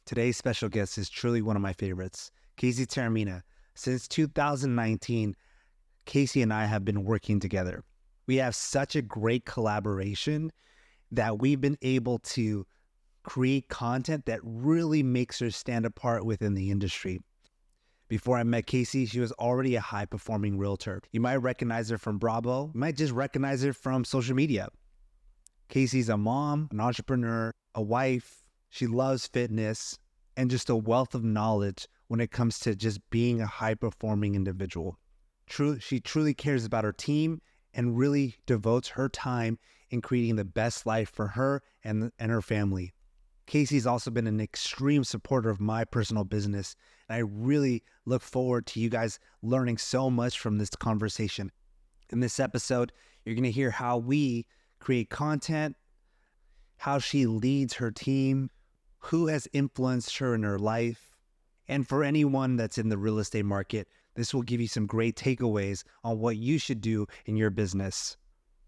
Today's special guest is truly one of my favorites, Kacey Taormina. Since 2019, Kacey and I have been working together. We have such a great collaboration that we've been able to create content that really makes her stand apart within the industry. Before I met Kacey, she was already a high-performing realtor. You might recognize her from Bravo. You might just recognize her from social media. Kacey's a mom, an entrepreneur, a wife. She loves fitness and just a wealth of knowledge when it comes to just being a high-performing individual. She truly cares about her team and really devotes her time in creating the best life for her and her family. Kacey's also been an extreme supporter of my personal business, and I really look forward to you guys learning so much from this conversation. In this episode, you're going to hear how we create content, how she leads her team, who has influenced her in her life, and for anyone that's in the real estate market, this will give you some great takeaways on what you should do in your business.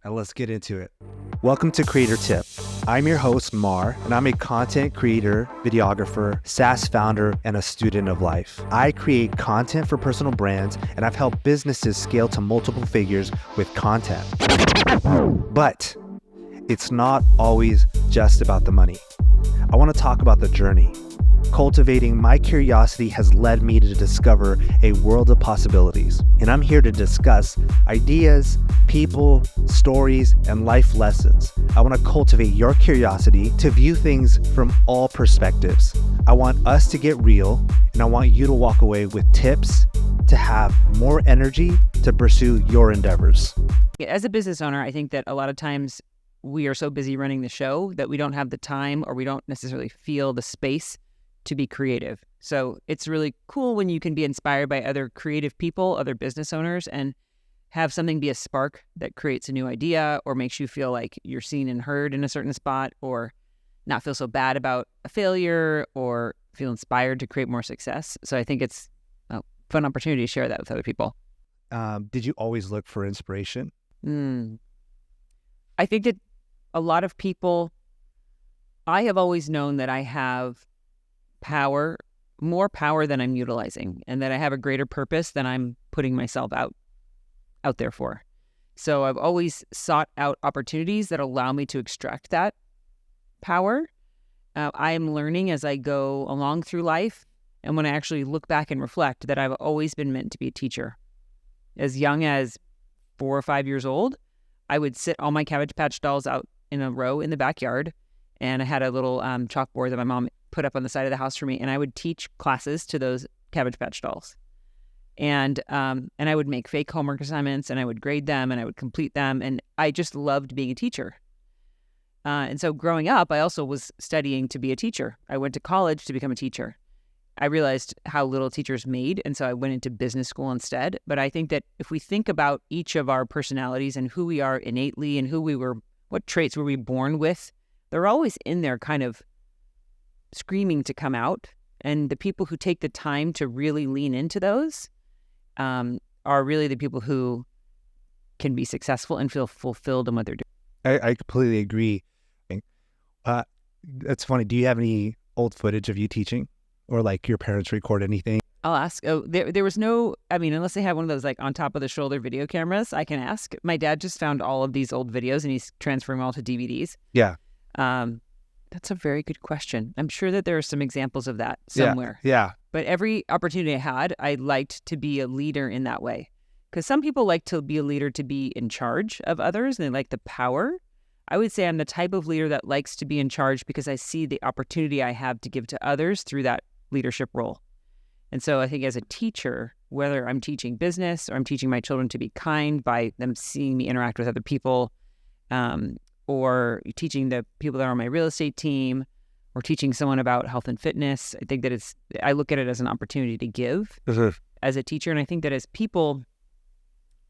Now let's get into it. Welcome to Creator Tip. I'm your host, Mar, and I'm a content creator, videographer, SaaS founder, and a student of life. I create content for personal brands, and I've helped businesses scale to multiple figures with content. But it's not always just about the money. I want to talk about the journey. Cultivating my curiosity has led me to discover a world of possibilities, and I'm here to discuss ideas, people, stories, and life lessons. I want to cultivate your curiosity to view things from all perspectives. I want us to get real, and I want you to walk away with tips to have more energy to pursue your endeavors. As a business owner, I think that a lot of times we are so busy running the show that we don't have the time, or we don't necessarily feel the space to be creative. So it's really cool when you can be inspired by other creative people, other business owners, and have something be a spark that creates a new idea or makes you feel like you're seen and heard in a certain spot, or not feel so bad about a failure, or feel inspired to create more success. So I think it's a fun opportunity to share that with other people. Did you always look for inspiration? I think that a lot of people, I have always known that I have power, more power than I'm utilizing, and that I have a greater purpose than I'm putting myself out there for. So I've always sought out opportunities that allow me to extract that power. I am learning as I go along through life, and when I actually look back and reflect, that I've always been meant to be a teacher. As young as 4 or 5 years old, I would sit all my Cabbage Patch dolls out in a row in the backyard, and I had a little chalkboard that my mom put up on the side of the house for me, and I would teach classes to those Cabbage Patch dolls. And I would make fake homework assignments, and I would grade them, and I would complete them, and I just loved being a teacher. And so growing up, I also was studying to be a teacher. I went to college to become a teacher. I realized how little teachers made, and so I went into business school instead. But I think that if we think about each of our personalities and who we are innately and what traits were we born with, they're always in there kind of screaming to come out. And the people who take the time to really lean into those are really the people who can be successful and feel fulfilled in what they're doing. I completely agree. That's funny. Do you have any old footage of you teaching, or like your parents record anything? I'll ask. Oh, there was no, unless they have one of those like on top of the shoulder video cameras, I can ask. My dad just found all of these old videos and he's transferring them all to DVDs. Yeah. That's a very good question. I'm sure that there are some examples of that somewhere. Yeah. But every opportunity I had, I liked to be a leader in that way. Because some people like to be a leader to be in charge of others, and they like the power. I would say I'm the type of leader that likes to be in charge because I see the opportunity I have to give to others through that leadership role. And so I think as a teacher, whether I'm teaching business or I'm teaching my children to be kind by them seeing me interact with other people, or teaching the people that are on my real estate team, or teaching someone about health and fitness, I think that I look at it as an opportunity to give as a teacher. And I think that as people,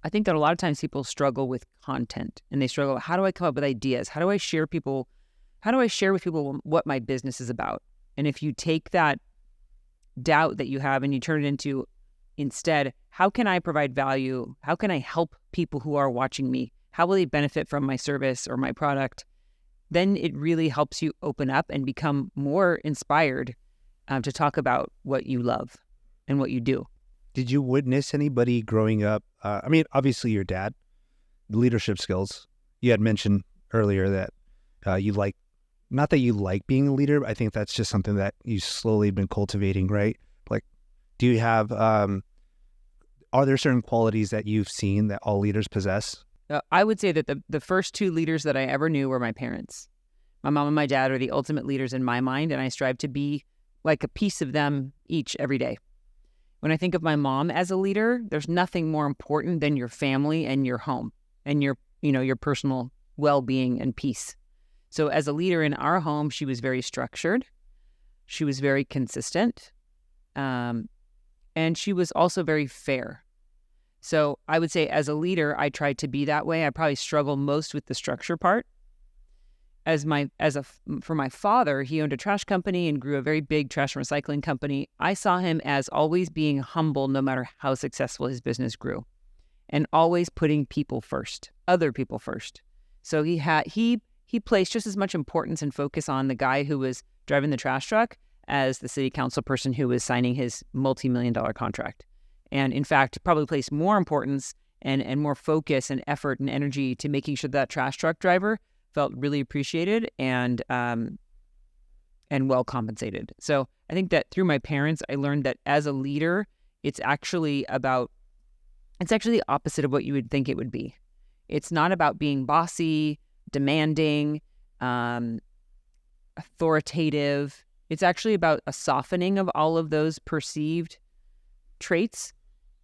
I think that a lot of times people struggle with content, and they struggle, how do I come up with ideas? How do I share with people what my business is about? And if you take that doubt that you have and you turn it into, instead, how can I provide value? How can I help people who are watching me? How will they benefit from my service or my product? Then it really helps you open up and become more inspired to talk about what you love and what you do. Did you witness anybody growing up? I mean, obviously your dad, leadership skills. You had mentioned earlier that you like, not that you like being a leader, but I think that's just something that you slowly been cultivating, right? Like, do you have, are there certain qualities that you've seen that all leaders possess? I would say that the first two leaders that I ever knew were my parents. My mom and my dad are the ultimate leaders in my mind, and I strive to be like a piece of them each every day. When I think of my mom as a leader, there's nothing more important than your family and your home and your personal well-being and peace. So as a leader in our home, she was very structured. She was very consistent. And she was also very fair. So I would say as a leader, I tried to be that way. I probably struggle most with the structure part. For my father, he owned a trash company and grew a very big trash and recycling company. I saw him as always being humble no matter how successful his business grew, and always putting people first, other people first. So he placed just as much importance and focus on the guy who was driving the trash truck as the city council person who was signing his multi-million-dollar contract. And in fact, probably placed more importance and more focus and effort and energy to making sure that trash truck driver felt really appreciated and well compensated. So I think that through my parents, I learned that as a leader, it's actually the opposite of what you would think it would be. It's not about being bossy, demanding, authoritative. It's actually about a softening of all of those perceived traits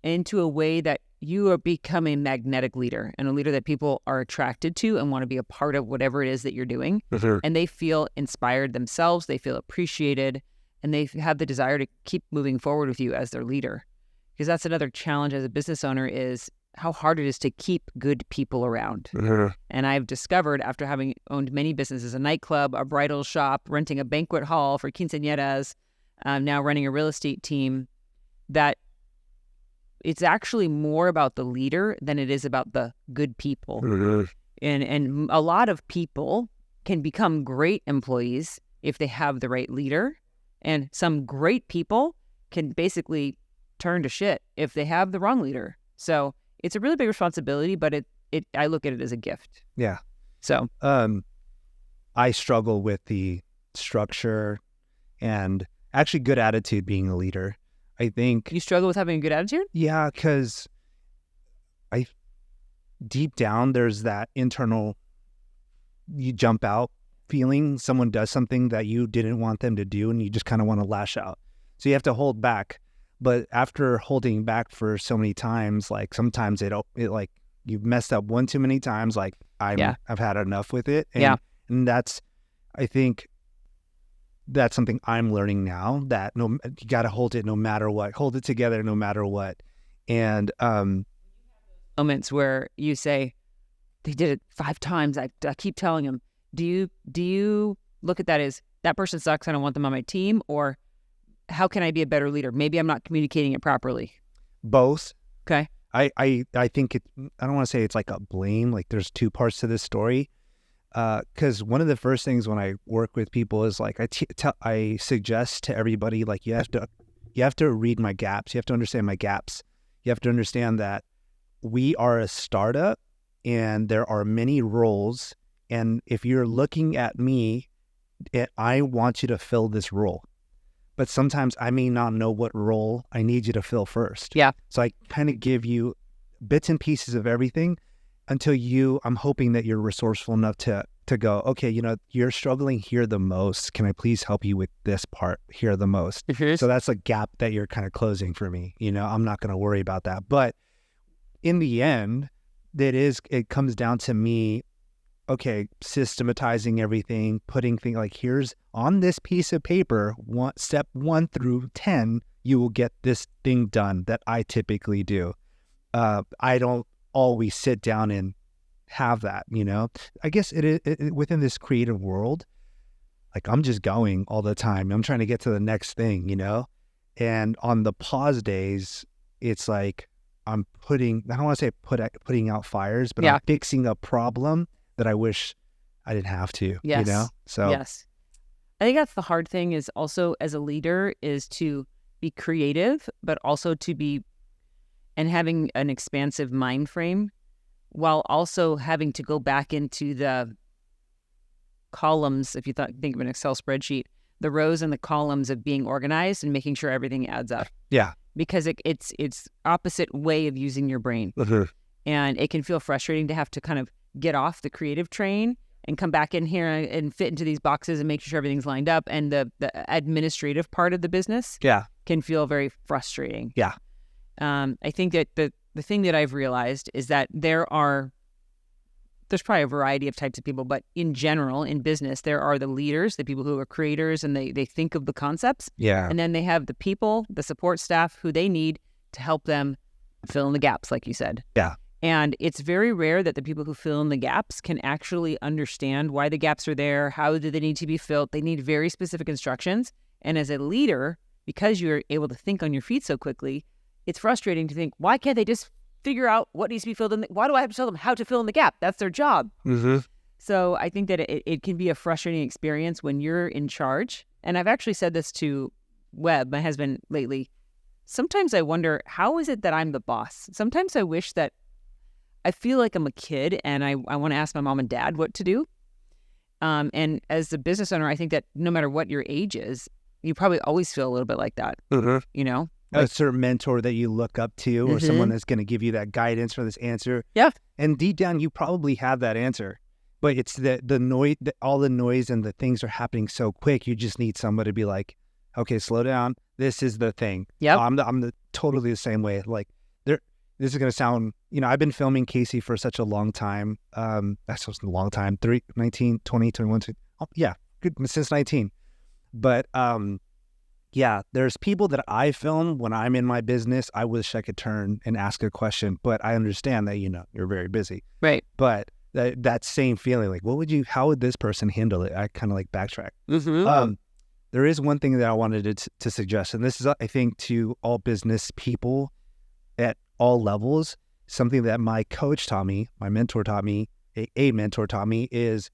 into a way that you are becoming a magnetic leader and a leader that people are attracted to and want to be a part of whatever it is that you're doing. Mm-hmm. And they feel inspired themselves, they feel appreciated, and they have the desire to keep moving forward with you as their leader. Because that's another challenge as a business owner, is how hard it is to keep good people around. Mm-hmm. And I've discovered, after having owned many businesses, a nightclub, a bridal shop, renting a banquet hall for quinceañeras, now running a real estate team, that it's actually more about the leader than it is about the good people. Mm-hmm. And a lot of people can become great employees if they have the right leader. And some great people can basically turn to shit if they have the wrong leader. So it's a really big responsibility, but I look at it as a gift. Yeah. So I struggle with the structure and actually good attitude being a leader. I think you struggle with having a good attitude? Yeah, because deep down there's that internal, you jump out feeling. Someone does something that you didn't want them to do, and you just kind of want to lash out. So you have to hold back. But after holding back for so many times, like sometimes it like you've messed up one too many times. Like I've had enough with it. And that's, I think, that's something I'm learning now, that you got to hold it no matter what, hold it together no matter what. And moments where you say, they did it 5 times. I keep telling them, do you look at that as, that person sucks, I don't want them on my team? Or how can I be a better leader? Maybe I'm not communicating it properly. Both. Okay. I think I don't want to say it's like a blame, like there's 2 parts to this story. Because one of the first things when I work with people is like I suggest to everybody, like you have to read my gaps. You have to understand my gaps. You have to understand that we are a startup and there are many roles. And if you're looking at me, I want you to fill this role. But sometimes I may not know what role I need you to fill first. Yeah. So I kind of give you bits and pieces of everything until I'm hoping that you're resourceful enough to go, okay, you're struggling here the most. Can I please help you with this part here the most? Mm-hmm. So that's a gap that you're kind of closing for me. I'm not going to worry about that. But in the end, it comes down to me, okay, systematizing everything, putting things like, here's on this piece of paper, step 1 through 10, you will get this thing done that I typically do. I don't always sit down and have that, I guess it within this creative world, like I'm just going all the time. I'm trying to get to the next thing, and on the pause days, it's like I'm I don't want to say putting out fires, but I'm fixing a problem that I wish I didn't have to, Yes. So yes. I think that's the hard thing is also as a leader is to be creative, but also to be and having an expansive mind frame while also having to go back into the columns. If you think of an Excel spreadsheet, the rows and the columns of being organized and making sure everything adds up. Yeah. Because it's opposite way of using your brain. And it can feel frustrating to have to kind of get off the creative train and come back in here and fit into these boxes and make sure everything's lined up. And the administrative part of the business can feel very frustrating. Yeah. I think that the thing that I've realized is that there's probably a variety of types of people, but in general, in business, there are the leaders, the people who are creators and they think of the concepts. Yeah. And then they have the people, the support staff who they need to help them fill in the gaps, like you said. Yeah. And it's very rare that the people who fill in the gaps can actually understand why the gaps are there, how do they need to be filled. They need very specific instructions. And as a leader, because you're able to think on your feet so quickly, it's frustrating to think, why can't they just figure out what needs to be filled in? Why do I have to tell them how to fill in the gap? That's their job. So I think that it can be a frustrating experience when you're in charge. And I've actually said this to Webb, my husband, lately. Sometimes I wonder, how is it that I'm the boss? Sometimes I wish that I feel like I'm a kid and I want to ask my mom and dad what to do. And as a business owner, I think that no matter what your age is, you probably always feel a little bit like that, you know? A certain mentor that you look up to or someone that's going to give you that guidance or this answer. Yeah. And deep down, you probably have that answer. But it's the noise, all the noise and the things are happening so quick. You just need somebody to be like, okay, slow down. This is the thing. Yeah. I'm totally the same way. Like, this is going to sound, I've been filming Kacey for such a long time. That's just a long time. 19, 20, 21, good, since 19. But yeah, there's people that I film when I'm in my business. I wish I could turn and ask a question, but I understand that, you're very busy. Right. But that same feeling, like, how would this person handle it? I kind of like backtrack. There is one thing that I wanted to suggest, and this is, I think, to all business people at all levels, something that my coach taught me, my mentor taught me, a mentor taught me, is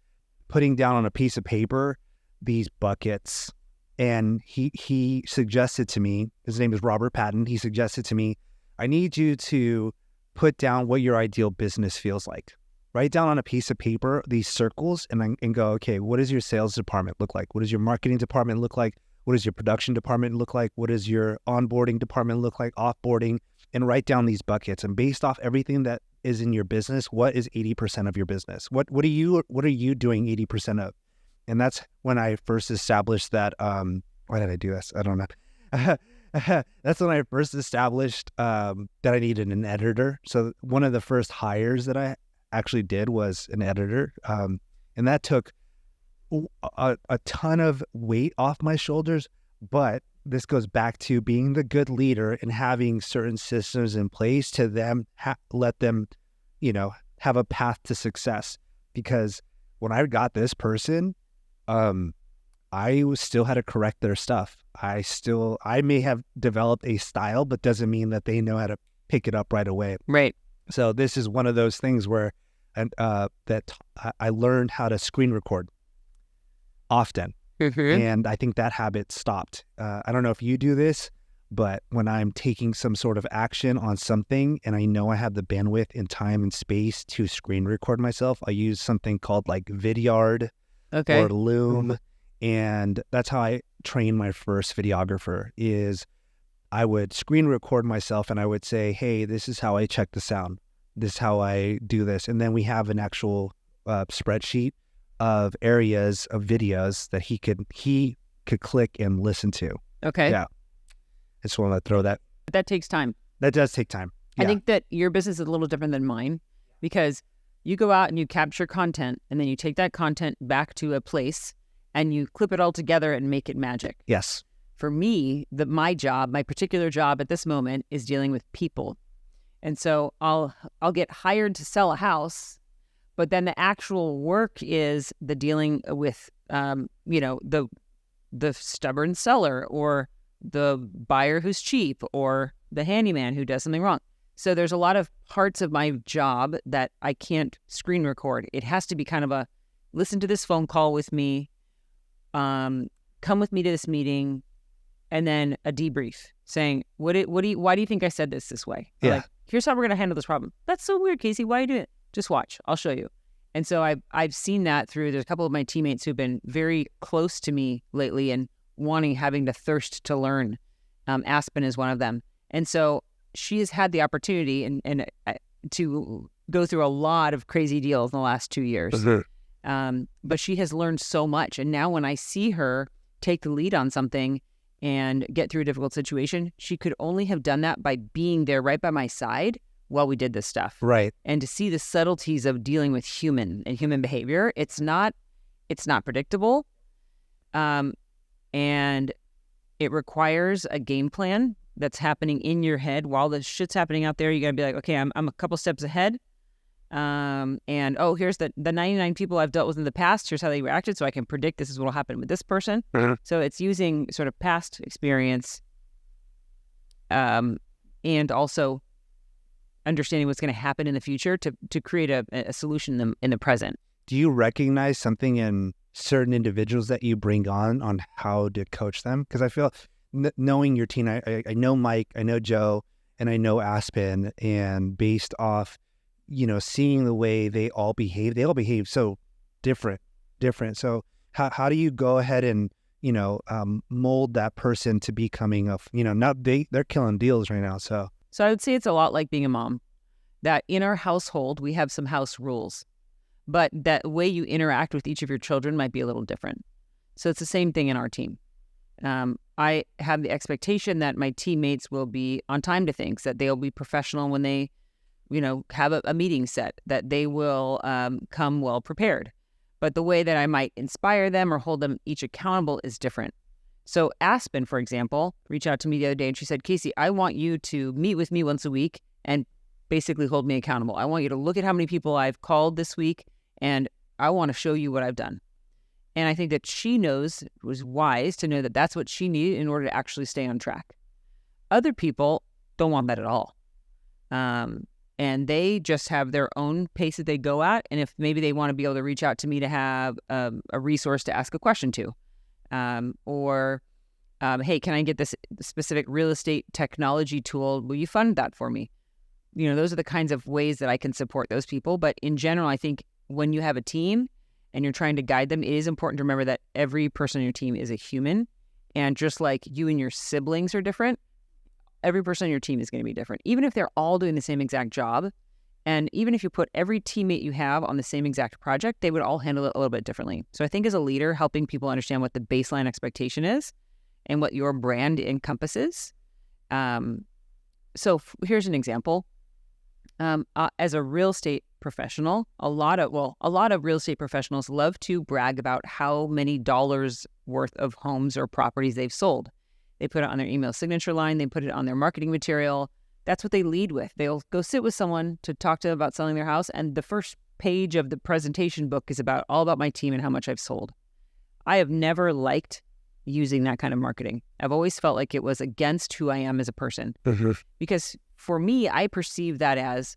putting down on a piece of paper these buckets. And he suggested to me, his name is Robert Patton, he suggested to me, I need you to put down what your ideal business feels like. Write down on a piece of paper these circles and go, okay, what does your sales department look like? What does your marketing department look like? What does your production department look like? What does your onboarding department look like? Offboarding, and write down these buckets. And based off everything that is in your business, what is 80% of your business? What are you doing 80% of? And that's when I first established that. Why did I do this? I don't know. That's when I first established that I needed an editor. So one of the first hires that I actually did was an editor, and that took a ton of weight off my shoulders. But this goes back to being the good leader and having certain systems in place to let them, have a path to success. Because when I got this person, I still had to correct their stuff. I may have developed a style, but doesn't mean that they know how to pick it up right away. Right. So this is one of those things where, that I learned how to screen record often. And I think that habit stopped. I don't know if you do this, but when I'm taking some sort of action on something and I know I have the bandwidth and time and space to screen record myself, I use something called like Vidyard or Loom. And that's how I trained my first videographer. Is I would screen record myself and I would say, hey, this is how I check the sound. This is how I do this. And then we have an actual spreadsheet of areas of videos that he could click and listen to. Okay. Yeah. I just want to throw that. That takes time. That does take time. Yeah. I think that your business is a little different than mine because you go out and you capture content and then you take that content back to a place and you clip it all together and make it magic. Yes. For me, my particular job at this moment is dealing with people. And so I'll get hired to sell a house, but then the actual work is the dealing with, the stubborn seller or the buyer who's cheap or the handyman who does something wrong. So there's a lot of parts of my job that I can't screen record. It has to be kind of a listen to this phone call with me. come with me to this meeting, and then a debrief saying, why do you think I said this way? Or like, here's how we're going to handle this problem. That's so weird, Kacey. Why are you doing it? Just watch. I'll show you. And so I've seen that there's a couple of my teammates who've been very close to me lately and having the thirst to learn. Aspen is one of them. And so she has had the opportunity and to go through a lot of crazy deals in the last 2 years. But she has learned so much. And now when I see her take the lead on something and get through a difficult situation, she could only have done that by being there right by my side while we did this stuff. Right. And to see the subtleties of dealing with human behavior, it's not predictable. And it requires a game plan that's happening in your head while the shit's happening out there. You got to be like, okay, I'm a couple steps ahead. And here's the 99 people I've dealt with in the past. Here's how they reacted, so I can predict this is what will happen with this person. So it's using sort of past experience, and also understanding what's going to happen in the future to create a solution in the present. Do you recognize something in certain individuals that you bring on how to coach them? Because I feel knowing your team, I know Mike, I know Joe, and I know Aspen, and based off, seeing the way they all behave so different. So how do you go ahead and, mold that person to becoming they're killing deals right now. So I would say it's a lot like being a mom, that in our household, we have some house rules, but that way you interact with each of your children might be a little different. So it's the same thing in our team. I have the expectation that my teammates will be on time to things, that they'll be professional when they, have a meeting set, that they will come well prepared. But the way that I might inspire them or hold them each accountable is different. So Aspen, for example, reached out to me the other day and she said, Kacey, I want you to meet with me once a week and basically hold me accountable. I want you to look at how many people I've called this week and I want to show you what I've done. And I think that she was wise to know that that's what she needed in order to actually stay on track. Other people don't want that at all. And they just have their own pace that they go at. And if maybe they want to be able to reach out to me to have a resource to ask a question to, or hey, can I get this specific real estate technology tool? Will you fund that for me? Those are the kinds of ways that I can support those people. But in general, I think when you have a team and you're trying to guide them, it is important to remember that every person on your team is a human. And just like you and your siblings are different, every person on your team is going to be different, even if they're all doing the same exact job. And even if you put every teammate you have on the same exact project, they would all handle it a little bit differently. So I think as a leader, helping people understand what the baseline expectation is and what your brand encompasses. So here's an example. As a real estate professional, a lot of real estate professionals love to brag about how many dollars worth of homes or properties they've sold. They put it on their email signature line. They put it on their marketing material. That's what they lead with. They'll go sit with someone to talk to them about selling their house, and the first page of the presentation book is all about my team and how much I've sold. I have never liked using that kind of marketing. I've always felt like it was against who I am as a person. Because for me, I perceive that as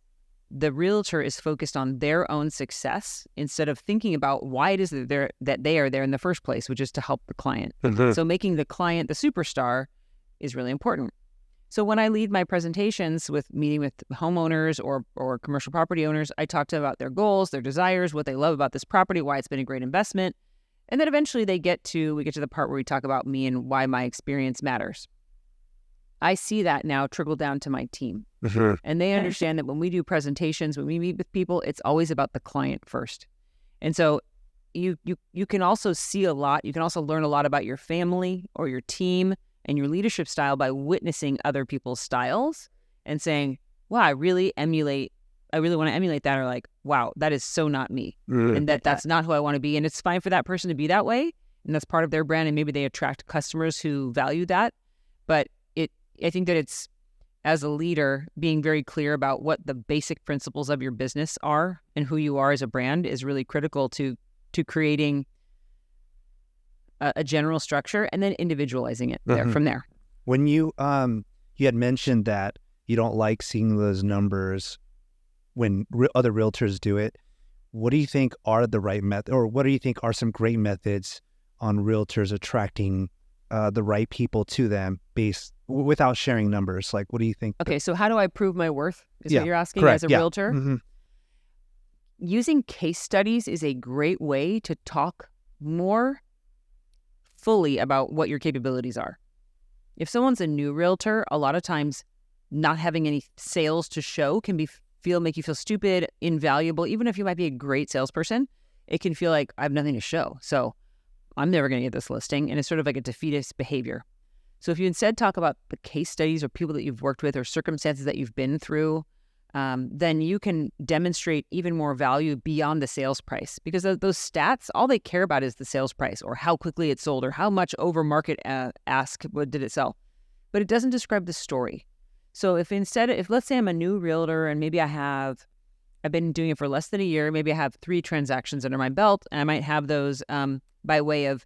the realtor is focused on their own success instead of thinking about why it is that they are there in the first place, which is to help the client. So making the client the superstar is really important. So when I lead my presentations with meeting with homeowners or commercial property owners, I talk to them about their goals, their desires, what they love about this property, why it's been a great investment. And then eventually we get to the part where we talk about me and why my experience matters. I see that now trickle down to my team. And they understand that when we do presentations, when we meet with people, it's always about the client first. And so you can also see a lot. You can also learn a lot about your family or your team and your leadership style by witnessing other people's styles and saying, wow, I really want to emulate that, or like, wow, that is so not me. And that's not who I want to be. And it's fine for that person to be that way. And that's part of their brand. And maybe they attract customers who value that. But I think that it's, as a leader, being very clear about what the basic principles of your business are and who you are as a brand is really critical to creating a general structure and then individualizing it from there. When you had mentioned that you don't like seeing those numbers when other realtors do it, what do you think are the right method, or what do you think are some great methods on realtors attracting the right people to them without sharing numbers? Like, what do you think? Okay, so how do I prove my worth is Yeah, what you're asking correct. as a Yeah. realtor? Mm-hmm. Using case studies is a great way to talk more fully about what your capabilities are. If someone's a new realtor, a lot of times not having any sales to show can make you feel stupid, invaluable. Even if you might be a great salesperson, it can feel like I have nothing to show. So I'm never going to get this listing. And it's sort of like a defeatist behavior. So if you instead talk about the case studies or people that you've worked with or circumstances that you've been through, then you can demonstrate even more value beyond the sales price. Because those stats, all they care about is the sales price or how quickly it sold or how much over market ask did it sell. But it doesn't describe the story. So if let's say I'm a new realtor and maybe I've been doing it for less than a year, maybe I have 3 transactions under my belt, and I might have those by way of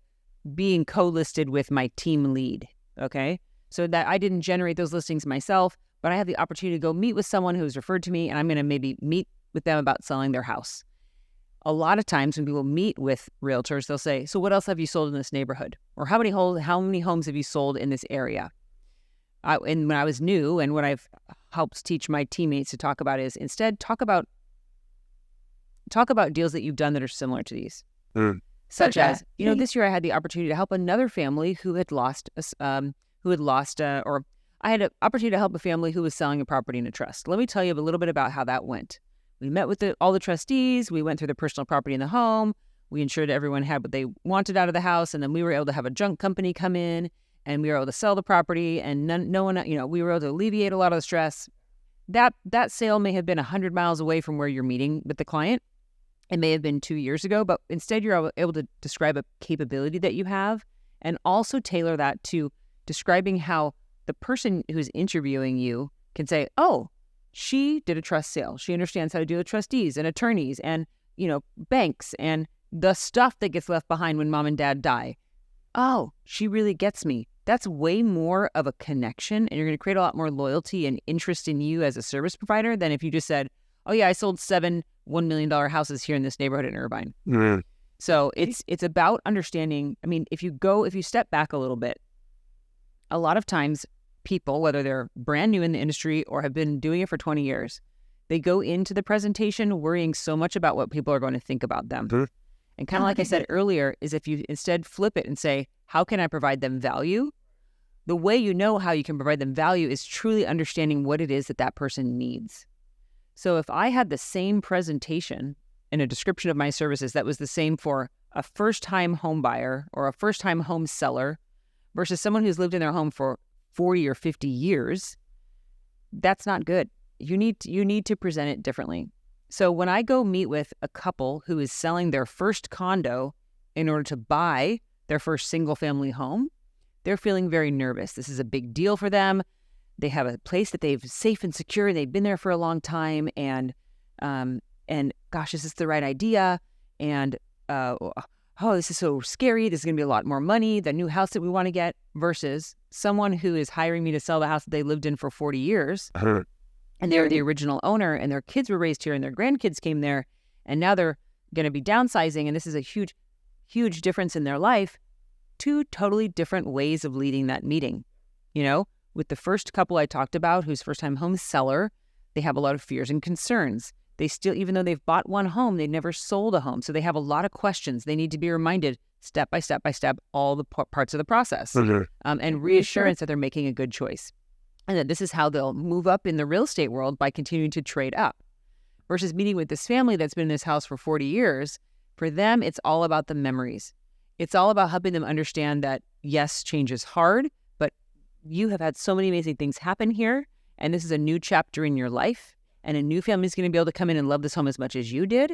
being co-listed with my team lead, okay? So that I didn't generate those listings myself, but I have the opportunity to go meet with someone who's referred to me, and I'm going to maybe meet with them about selling their house. A lot of times when people meet with realtors, they'll say, so what else have you sold in this neighborhood? Or how many homes have you sold in this area? And when I was new, and what I've helped teach my teammates to talk about is instead talk about deals that you've done that are similar to these. Such as, this year I had the opportunity to help another family who had lost, or I had an opportunity to help a family who was selling a property in a trust. Let me tell you a little bit about how that went. We met with all the trustees. We went through the personal property in the home. We ensured everyone had what they wanted out of the house. And then we were able to have a junk company come in, and we were able to sell the property, and no one, we were able to alleviate a lot of the stress. That sale may have been 100 miles away from where you're meeting with the client. It may have been 2 years ago, but instead you're able to describe a capability that you have and also tailor that to describing how the person who's interviewing you can say, oh, she did a trust sale. She understands how to deal with trustees and attorneys and, banks and the stuff that gets left behind when mom and dad die. Oh, she really gets me. That's way more of a connection, and you're going to create a lot more loyalty and interest in you as a service provider than if you just said, oh yeah, I sold 7 $1 million houses here in this neighborhood in Irvine. Mm-hmm. So it's about understanding. I mean, if you step back a little bit, a lot of times people, whether they're brand new in the industry or have been doing it for 20 years, they go into the presentation worrying so much about what people are going to think about them. Mm-hmm. And kind of like I said earlier, is if you instead flip it and say, how can I provide them value? The way you know how you can provide them value is truly understanding what it is that person needs. So if I had the same presentation and a description of my services that was the same for a first-time home buyer or a first-time home seller versus someone who's lived in their home for 40 or 50 years, that's not good. You need to present it differently. So when I go meet with a couple who is selling their first condo in order to buy their first single-family home, they're feeling very nervous. This is a big deal for them. They have a place that they've safe and secure. They've been there for a long time, and gosh, is this the right idea? And this is so scary. This is going to be a lot more money. The new house that we want to get versus someone who is hiring me to sell the house that they lived in for 40 years, and they're the original owner, and their kids were raised here, and their grandkids came there, and now they're going to be downsizing, and this is a huge, huge difference in their life. 2 totally different ways of leading that meeting, With the first couple I talked about, who's first-time home seller, they have a lot of fears and concerns. They still, even though they've bought one home, they've never sold a home. So they have a lot of questions. They need to be reminded step by step by step, all the parts of the process, and reassurance that they're making a good choice. And that this is how they'll move up in the real estate world by continuing to trade up. Versus meeting with this family that's been in this house for 40 years, for them, it's all about the memories. It's all about helping them understand that, yes, change is hard, but you have had so many amazing things happen here, and this is a new chapter in your life, and a new family is going to be able to come in and love this home as much as you did,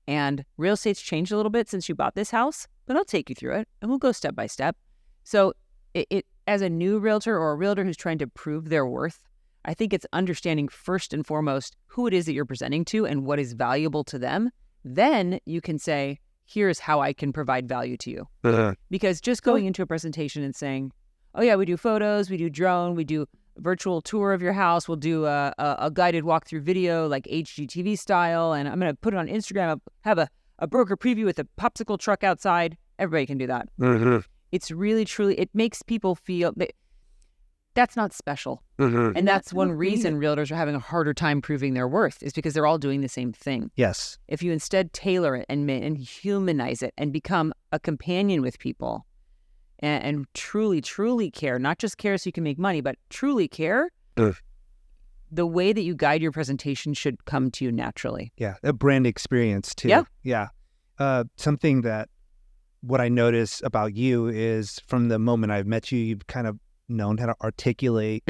and real estate's changed a little bit since you bought this house, but I'll take you through it, and we'll go step by step. So it as a new realtor or a realtor who's trying to prove their worth, I think it's understanding first and foremost who it is that you're presenting to and what is valuable to them. Then you can say, here's how I can provide value to you. Because just going into a presentation and saying, oh yeah, we do photos, we do drone, we do virtual tour of your house, we'll do a guided walkthrough video like HGTV style, and I'm going to put it on Instagram, have a broker preview with a popsicle truck outside. Everybody can do that. Mm-hmm. It's really, truly, it makes people feel that's not special. Mm-hmm. And that's one reason realtors are having a harder time proving their worth, is because they're all doing the same thing. Yes. If you instead tailor it and humanize it and become a companion with people and truly, truly care, not just care so you can make money, but truly care, the way that you guide your presentation should come to you naturally. Yeah. A brand experience too. Yeah. Yeah. Something that what I notice about you is from the moment I've met you, you've kind of known how to articulate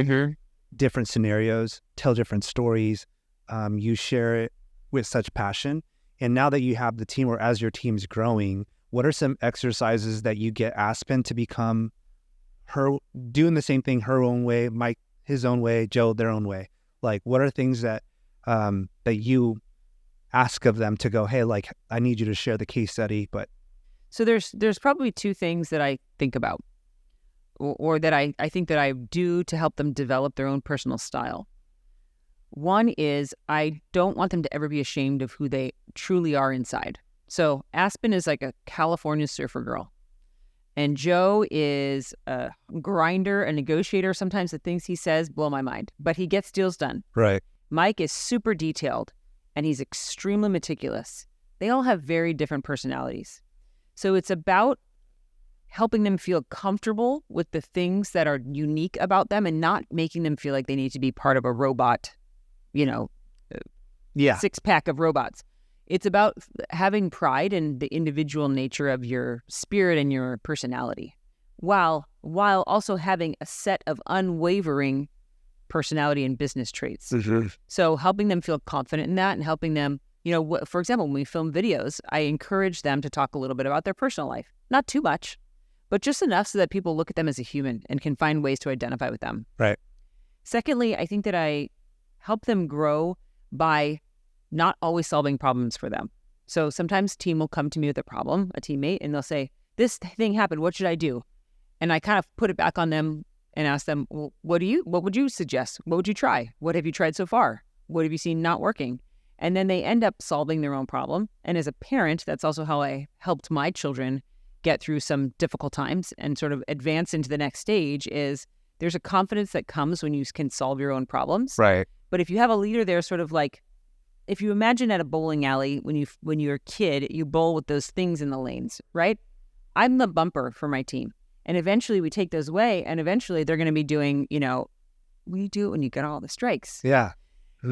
different scenarios, tell different stories. You share it with such passion. And now that you have the team, or as your team's growing, what are some exercises that you get Aspen to become her, doing the same thing her own way, Mike his own way, Joe their own way? Like, what are things that that you ask of them to go, hey, like, I need you to share the case study, but... So there's probably two things that I think about, or that I think that I do to help them develop their own personal style. One is I don't want them to ever be ashamed of who they truly are inside. So Aspen is like a California surfer girl. And Joe is a grinder, a negotiator. Sometimes the things he says blow my mind, but he gets deals done. Right. Mike is super detailed, and he's extremely meticulous. They all have very different personalities. So it's about helping them feel comfortable with the things that are unique about them and not making them feel like they need to be part of a robot, six-pack of robots. It's about having pride in the individual nature of your spirit and your personality, while also having a set of unwavering personality and business traits. Mm-hmm. So helping them feel confident in that, and helping them, for example, when we film videos, I encourage them to talk a little bit about their personal life. Not too much, but just enough so that people look at them as a human and can find ways to identify with them. Right. Secondly, I think that I help them grow by not always solving problems for them. So sometimes team will come to me with a problem, a teammate, and they'll say, this thing happened, what should I do? And I kind of put it back on them and ask them, well, what would you suggest? What would you try? What have you tried so far? What have you seen not working? And then they end up solving their own problem. And as a parent, that's also how I helped my children get through some difficult times and sort of advance into the next stage. Is there's a confidence that comes when you can solve your own problems. Right. But if you have a leader there, sort of like, if you imagine at a bowling alley, when you're a kid, you bowl with those things in the lanes, right? I'm the bumper for my team. And eventually we take those away, and eventually they're going to be doing, we do it when you get all the strikes. Yeah.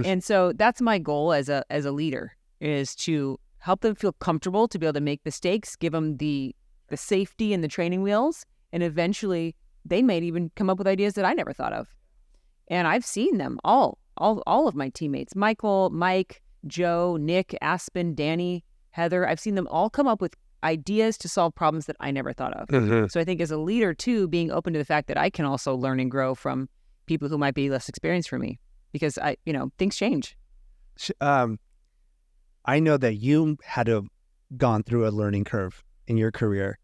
And so that's my goal as a leader, is to help them feel comfortable to be able to make mistakes, give them the safety and the training wheels, and eventually they might even come up with ideas that I never thought of. And I've seen them all of my teammates, Michael, Mike, Joe, Nick, Aspen, Danny, Heather. I've seen them all come up with ideas to solve problems that I never thought of. Mm-hmm. So I think as a leader too, being open to the fact that I can also learn and grow from people who might be less experienced from me, because things change. I know that you had to have gone through a learning curve in your career.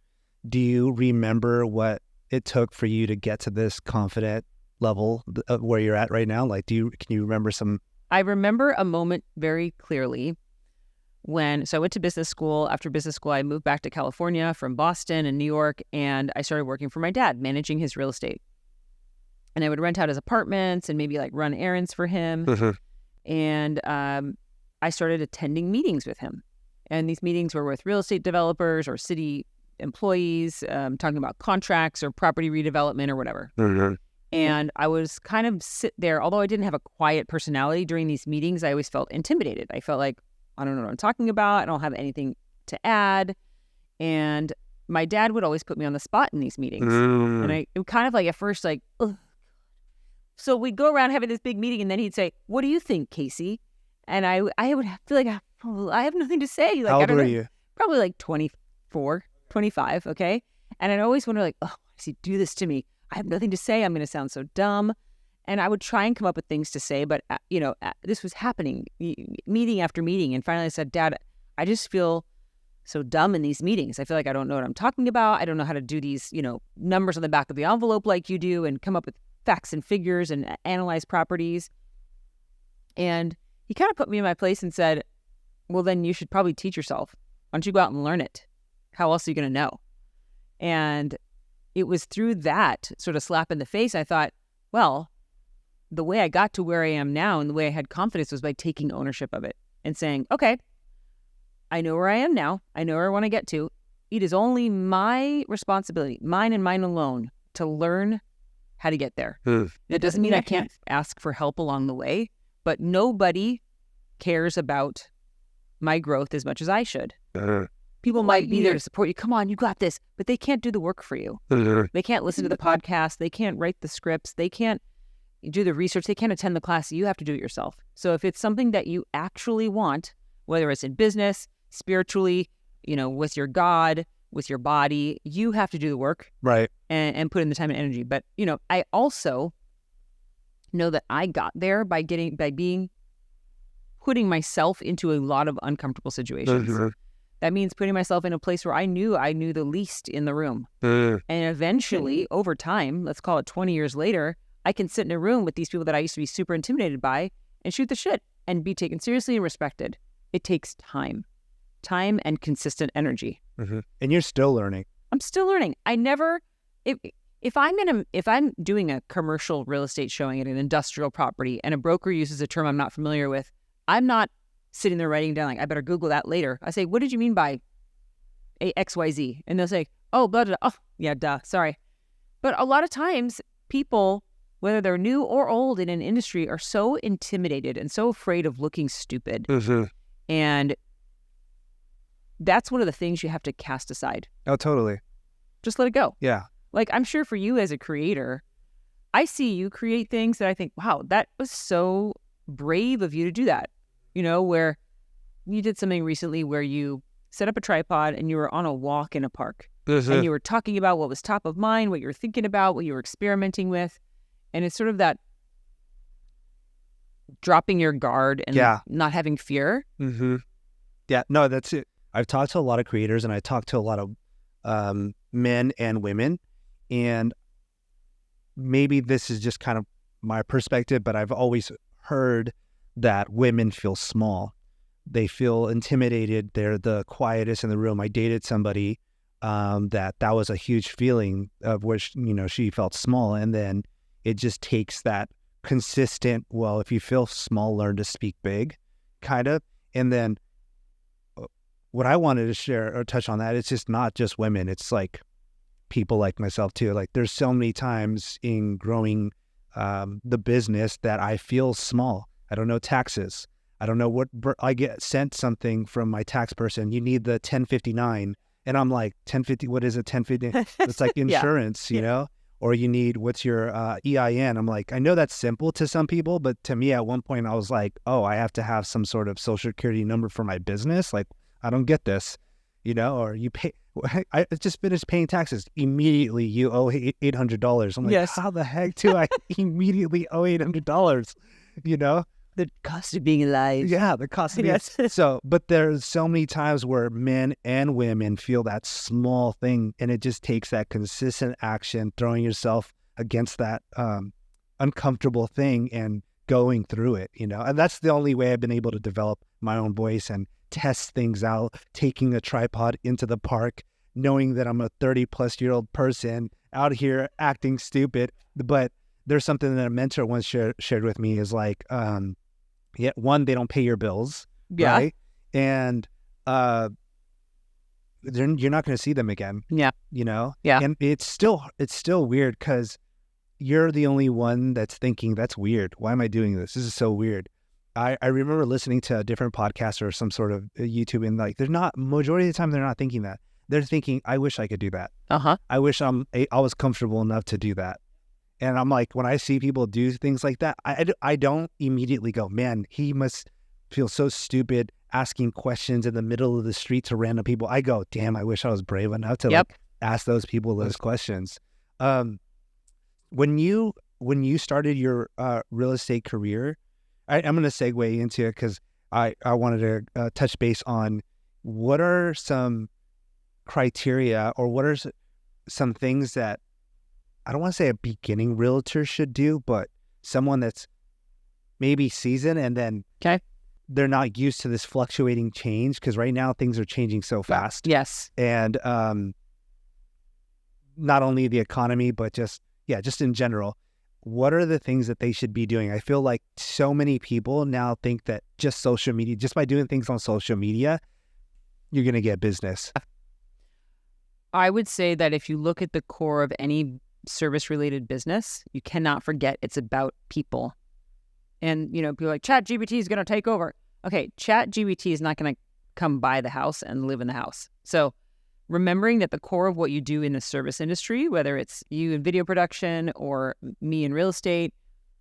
Do you remember what it took for you to get to this confident level of where you're at right now? Like, can you remember some? I remember a moment very clearly so I went to business school. After business school, I moved back to California from Boston and New York, and I started working for my dad, managing his real estate. And I would rent out his apartments and maybe like run errands for him. Mm-hmm. And I started attending meetings with him. And these meetings were with real estate developers or city employees, talking about contracts or property redevelopment or whatever. Mm-hmm. And I was kind of sit there, although I didn't have a quiet personality during these meetings, I always felt intimidated. I felt like, I don't know what I'm talking about. I don't have anything to add. And my dad would always put me on the spot in these meetings. And it kind of like at first like, ugh. So we'd go around having this big meeting, and then he'd say, what do you think, Kacey? And I would feel like I have nothing to say. Like, How old I don't were know, you? Probably like 24, 25, okay? And I'd always wonder like, oh, why does he do this to me? I have nothing to say. I'm going to sound so dumb. And I would try and come up with things to say, but, this was happening meeting after meeting. And finally I said, Dad, I just feel so dumb in these meetings. I feel like I don't know what I'm talking about. I don't know how to do these, numbers on the back of the envelope like you do and come up with facts and figures and analyze properties. And he kind of put me in my place and said, well, then you should probably teach yourself. Why don't you go out and learn it? How else are you going to know? And it was through that sort of slap in the face, I thought, well, the way I got to where I am now and the way I had confidence was by taking ownership of it and saying, okay, I know where I am now. I know where I want to get to. It is only my responsibility, mine and mine alone, to learn how to get there. It doesn't mean I can't ask for help along the way, but nobody cares about my growth as much as I should. People might be there to support you. Come on, you got this. But they can't do the work for you. They can't listen to the podcast. They can't write the scripts. They can't do the research. They can't attend the class. You have to do it yourself. So if it's something that you actually want, whether it's in business, spiritually, with your God, with your body, you have to do the work. Right. And put in the time and energy. But, I also know that I got there by putting myself into a lot of uncomfortable situations. That means putting myself in a place where I knew the least in the room. And eventually, over time, let's call it 20 years later, I can sit in a room with these people that I used to be super intimidated by and shoot the shit and be taken seriously and respected. It takes time and consistent energy. And you're still learning. I'm still learning. I never, if I'm doing a commercial real estate showing at an industrial property and a broker uses a term I'm not familiar with, I'm not sitting there writing down, like, I better Google that later. I say, what did you mean by XYZ? And they'll say, oh, blah, blah, blah. Oh, yeah, duh, sorry. But a lot of times people, whether they're new or old in an industry, are so intimidated and so afraid of looking stupid. And that's one of the things you have to cast aside. Oh, totally. Just let it go. Yeah. Like, I'm sure for you as a creator, I see you create things that I think, wow, that was so brave of you to do that. Where you did something recently where you set up a tripod and you were on a walk in a park. And you were talking about what was top of mind, what you were thinking about, what you were experimenting with. And it's sort of that dropping your guard and not having fear. Yeah, no, that's it. I've talked to a lot of creators and I talked to a lot of men and women. And maybe this is just kind of my perspective, but I've always heard that women feel small. They feel intimidated. They're the quietest in the room. I dated somebody that was a huge feeling of which, she felt small. And then it just takes that consistent, well, if you feel small, learn to speak big, kind of. And then what I wanted to share or touch on that, it's just not just women. It's like people like myself too. Like there's so many times in growing the business that I feel small. I don't know taxes. I don't know what I get sent something from my tax person. You need the 1059. And I'm like, 1050, what is it? 1050? It's like insurance, you know? Or you need, what's your EIN? I'm like, I know that's simple to some people, but to me at one point I was like, oh, I have to have some sort of social security number for my business. Like, I don't get this, or you pay, I just finished paying taxes. Immediately you owe $800. I'm like, how the heck do I immediately owe $800? The cost of being alive. Yeah, the cost of being So, but there's so many times where men and women feel that small thing, and it just takes that consistent action, throwing yourself against that uncomfortable thing and going through it, And that's the only way I've been able to develop my own voice and test things out, taking a tripod into the park, knowing that I'm a 30-plus-year-old person out here acting stupid. But there's something that a mentor once shared with me is like, one, they don't pay your bills, right? And you're not going to see them again. Yeah. And it's still weird because you're the only one that's thinking, that's weird. Why am I doing this? This is so weird. I remember listening to a different podcast or some sort of YouTube, and like, majority of the time they're not thinking that. They're thinking, I wish I could do that. I wish I was comfortable enough to do that. And I'm like, when I see people do things like that, I don't immediately go, man, he must feel so stupid asking questions in the middle of the street to random people. I go, damn, I wish I was brave enough to like, ask those people those questions. When you started your real estate career, I'm going to segue into it because I wanted to touch base on what are some criteria or what are some things that I don't want to say a beginning realtor should do, but someone that's maybe seasoned and then they're not used to this fluctuating change because right now things are changing so fast. Yes. And not only the economy, but just in general, what are the things that they should be doing? I feel like so many people now think that just social media, just by doing things on social media, you're going to get business. I would say that if you look at the core of any service-related business, you cannot forget it's about people. And, people are like, ChatGPT is going to take over. Okay, ChatGPT is not going to come buy the house and live in the house. So remembering that the core of what you do in the service industry, whether it's you in video production or me in real estate,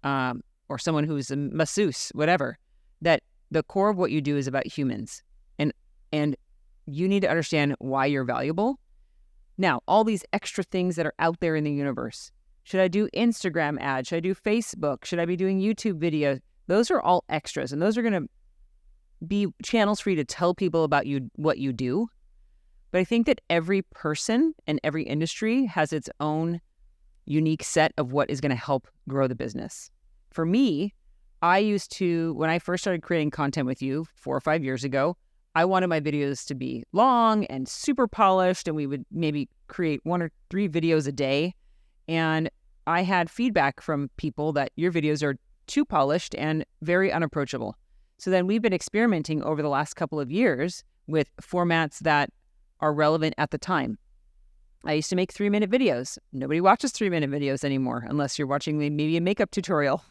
or someone who's a masseuse, whatever, that the core of what you do is about humans. And you need to understand why you're valuable. Now, all these extra things that are out there in the universe. Should I do Instagram ads? Should I do Facebook? Should I be doing YouTube videos? Those are all extras, and those are going to be channels for you to tell people about you, what you do. But I think that every person and every industry has its own unique set of what is going to help grow the business. For me, I used to, when I first started creating content with you 4 or 5 years ago, I wanted my videos to be long and super polished, and we would maybe create 1 or 3 videos a day. And I had feedback from people that your videos are too polished and very unapproachable. So then we've been experimenting over the last couple of years with formats that are relevant at the time. I used to make 3-minute videos. Nobody watches 3-minute videos anymore unless you're watching maybe a makeup tutorial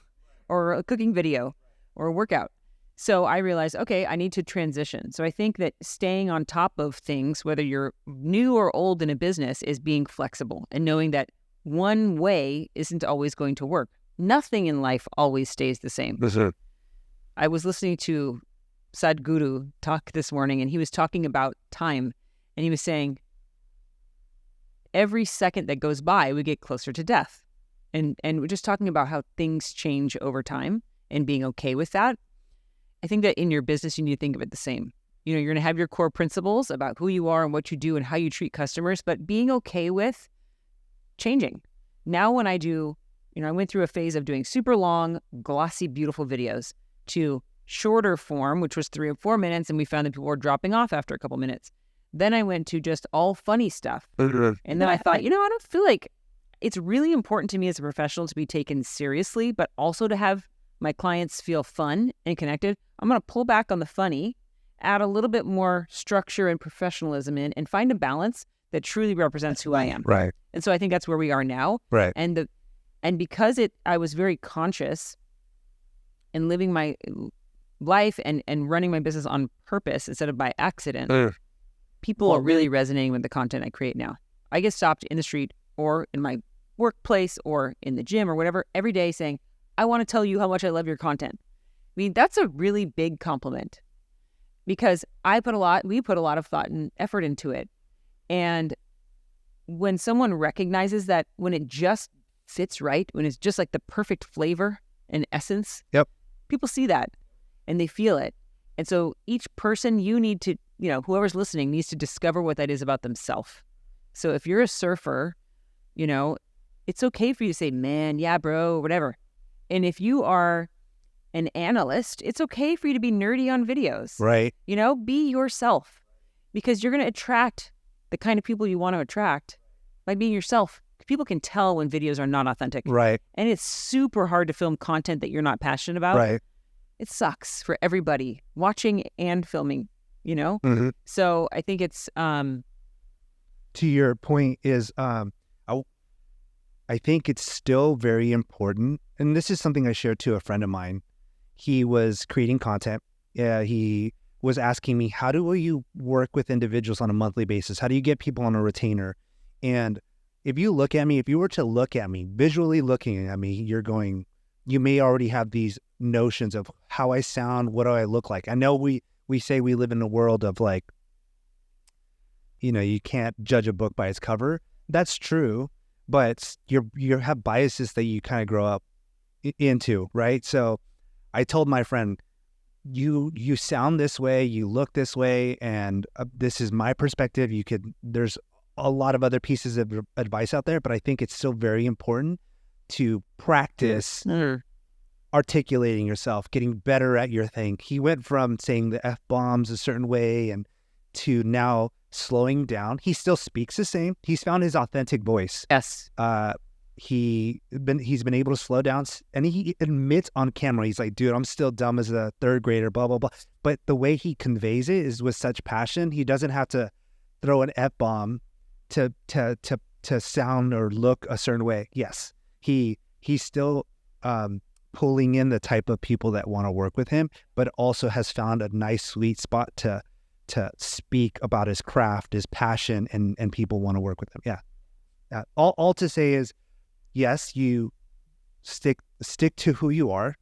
or a cooking video or a workout. So I realized, okay, I need to transition. So I think that staying on top of things, whether you're new or old in a business, is being flexible and knowing that one way isn't always going to work. Nothing in life always stays the same. I was listening to Sadhguru talk this morning, and he was talking about time. And he was saying, every second that goes by, we get closer to death. And we're just talking about how things change over time and being okay with that. I think that in your business, you need to think of it the same. You're going to have your core principles about who you are and what you do and how you treat customers, but being okay with changing. Now when I do, I went through a phase of doing super long, glossy, beautiful videos to shorter form, which was 3 or 4 minutes, and we found that people were dropping off after a couple minutes. Then I went to just all funny stuff. And then I thought, I don't feel like it's really important to me as a professional to be taken seriously, but also to have my clients feel fun and connected. I'm going to pull back on the funny, add a little bit more structure and professionalism in, and find a balance that truly represents who I am. Right. And so I think that's where we are now. Right. And because I was very conscious in living my life and running my business on purpose instead of by accident, people are really resonating with the content I create now. I get stopped in the street or in my workplace or in the gym or whatever every day saying, I want to tell you how much I love your content. I mean, that's a really big compliment because we put a lot of thought and effort into it. And when someone recognizes that, when it just fits right, when it's just like the perfect flavor and essence, people see that and they feel it. And so each person, you need to, whoever's listening needs to discover what that is about themselves. So if you're a surfer, it's okay for you to say, man, yeah, bro, whatever. And if you are an analyst, it's okay for you to be nerdy on videos. Right. Be yourself, because you're going to attract the kind of people you want to attract by being yourself. People can tell when videos are not authentic. Right. And it's super hard to film content that you're not passionate about. Right. It sucks for everybody watching and filming, Mm-hmm. So I think it's to your point is I think it's still very important, and this is something I shared to a friend of mine. He was creating content. He was asking me, how do you work with individuals on a monthly basis? How do you get people on a retainer? And if you were to look at me, visually looking at me, you may already have these notions of how I sound, what do I look like? I know we say we live in a world of like, you can't judge a book by its cover. That's true, but you have biases that you kind of grow up into, right? So I told my friend, you sound this way, you look this way, and this is my perspective. There's a lot of other pieces of advice out there, but I think it's still very important to practice articulating yourself, getting better at your thing. He went from saying the F-bombs a certain way and to now slowing down. He still speaks the same. He's found his authentic voice. Yes. He's been able to slow down, and he admits on camera, he's like, dude, I'm still dumb as a third grader, blah, blah, blah. But the way he conveys it is with such passion. He doesn't have to throw an F-bomb to sound or look a certain way. Yes, he's still pulling in the type of people that want to work with him, but also has found a nice sweet spot to speak about his craft, his passion, and people want to work with him. Yeah. All to say is, yes, you stick to who you are,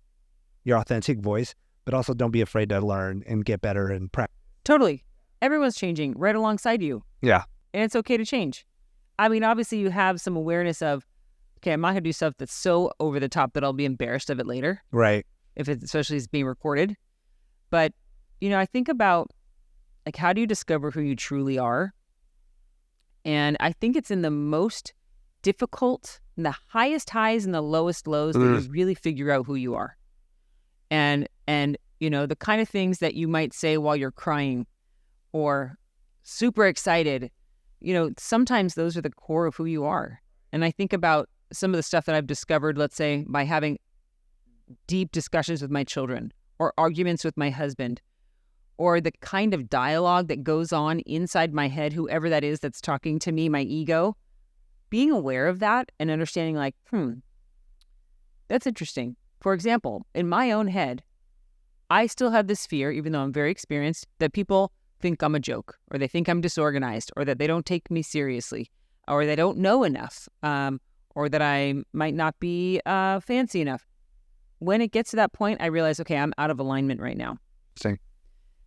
your authentic voice, but also don't be afraid to learn and get better and practice. Totally. Everyone's changing right alongside you. Yeah. And it's okay to change. I mean, obviously you have some awareness of, okay, I'm not going to do stuff that's so over the top that I'll be embarrassed of it later. Right. Especially if it's being recorded. But, I think about, like, how do you discover who you truly are? And I think it's in the most difficult, in the highest highs and the lowest lows that you really figure out who you are. And the kind of things that you might say while you're crying or super excited, sometimes those are the core of who you are. And I think about some of the stuff that I've discovered, let's say, by having deep discussions with my children or arguments with my husband, or the kind of dialogue that goes on inside my head, whoever that is that's talking to me, my ego, being aware of that and understanding like, that's interesting. For example, in my own head, I still have this fear, even though I'm very experienced, that people think I'm a joke, or they think I'm disorganized, or that they don't take me seriously, or they don't know enough, or that I might not be fancy enough. When it gets to that point, I realize, okay, I'm out of alignment right now. Same.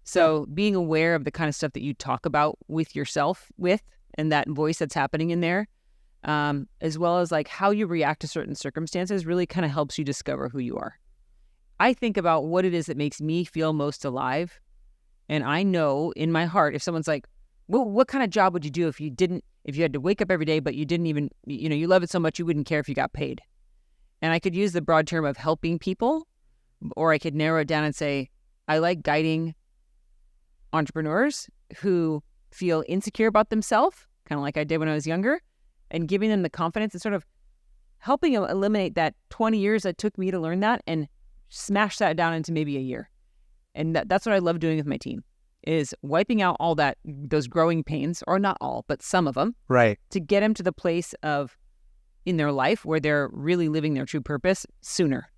So being aware of the kind of stuff that you talk about with yourself and that voice that's happening in there, as well as like how you react to certain circumstances really kind of helps you discover who you are. I think about what it is that makes me feel most alive. And I know in my heart, if someone's like, well, what kind of job would you do if you had to wake up every day, but you didn't even, you love it so much you wouldn't care if you got paid. And I could use the broad term of helping people, or I could narrow it down and say, I like guiding entrepreneurs who feel insecure about themselves, kind of like I did when I was younger, and giving them the confidence and sort of helping them eliminate that 20 years that took me to learn that and smash that down into maybe a year. And that's what I love doing with my team, is wiping out all those growing pains, or not all, but some of them, right, to get them to the place of in their life where they're really living their true purpose sooner.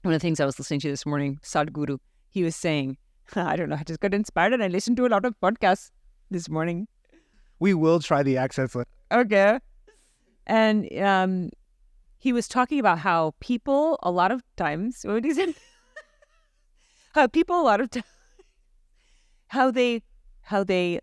One of the things I was listening to this morning, Sadhguru, he was saying, I don't know, I just got inspired and I listened to a lot of podcasts this morning. We will try the accents. Okay. And he was talking about how people a lot of times, what he said, how they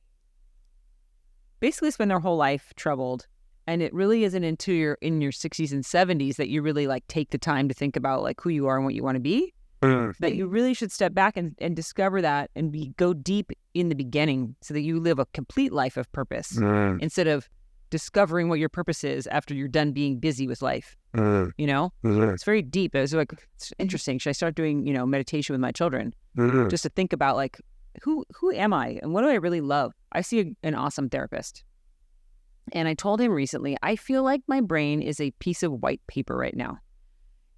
basically spend their whole life troubled. And it really isn't in your 60s and 70s that you really like take the time to think about like who you are and what you want to be. That you really should step back and discover that and go deep in the beginning so that you live a complete life of purpose instead of discovering what your purpose is after you're done being busy with life. It's very deep. It was like, it's interesting. Should I start doing, meditation with my children just to think about like, who am I and what do I really love? I see an awesome therapist. And I told him recently, I feel like my brain is a piece of white paper right now.